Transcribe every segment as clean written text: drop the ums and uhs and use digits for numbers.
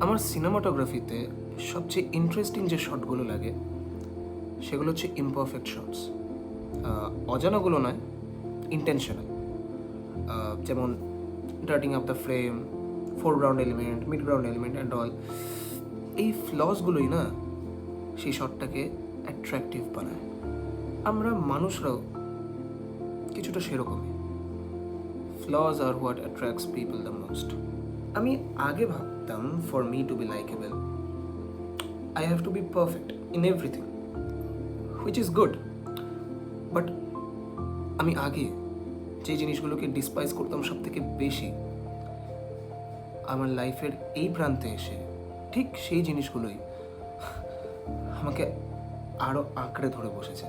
আমার সিনেমাটোগ্রাফিতে সবচেয়ে ইন্টারেস্টিং যে শটগুলো লাগে সেগুলো হচ্ছে ইমপারফেক্ট শটস। অজানাগুলো নয়, ইন্টেনশনাল। যেমন darting up the frame, foreground element, midground element and all. এই ফ্লসগুলোই না সেই শটটাকে অ্যাট্রাকটিভ বানায়। আমরা মানুষরাও কিছুটা সেরকমই। ফ্লস আর what attracts people the most. আমি আগে ভাবতাম for me to be likeable I have to be perfect in everything, which is good. But আমি আগে যে জিনিসগুলোকে ডিসপাইজ করতাম সব থেকে বেশি, আমার লাইফের এই প্রান্তে এসে ঠিক সেই জিনিসগুলোই আমাকে আরও আঁকড়ে ধরে বসেছে।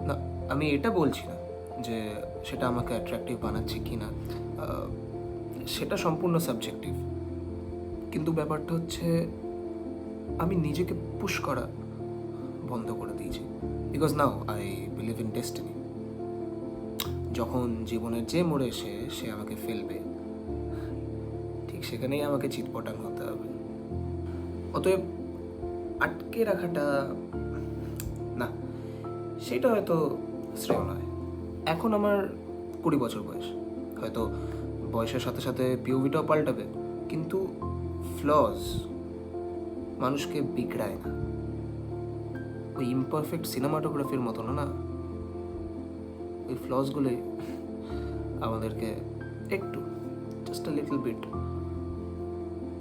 না, আমি এটা বলছি না যে সেটা আমাকে অ্যাট্রাকটিভ বানাচ্ছে কি না, সেটা সম্পূর্ণ সাবজেক্টিভ। কিন্তু ব্যাপারটা হচ্ছে আমি নিজেকে পুশ করা বন্ধ করে দিয়েছি। Because now I believe in destiny. যখন জীবনের যে মোড়ে এসে সে আমাকে ফেলবে, ঠিক সেখানেই আমাকে চিৎপটাং হতে হবে। অতএব আটকে রাখাটা না, সেটা হয়তো শ্রেয় নয়। এখন আমার 20 বছর বয়স, হয়তো বয়সের সাথে সাথে পিওভিটাও পাল্টাবে, কিন্তু ফ্লস মানুষকে বিগড়ায় না। ওই ইমপারফেক্ট সিনেমাটোগ্রাফির মতো না, ওই ফ্লসগুলোই আমাদেরকে একটু, just a little bit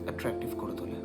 attractive করে তোলে।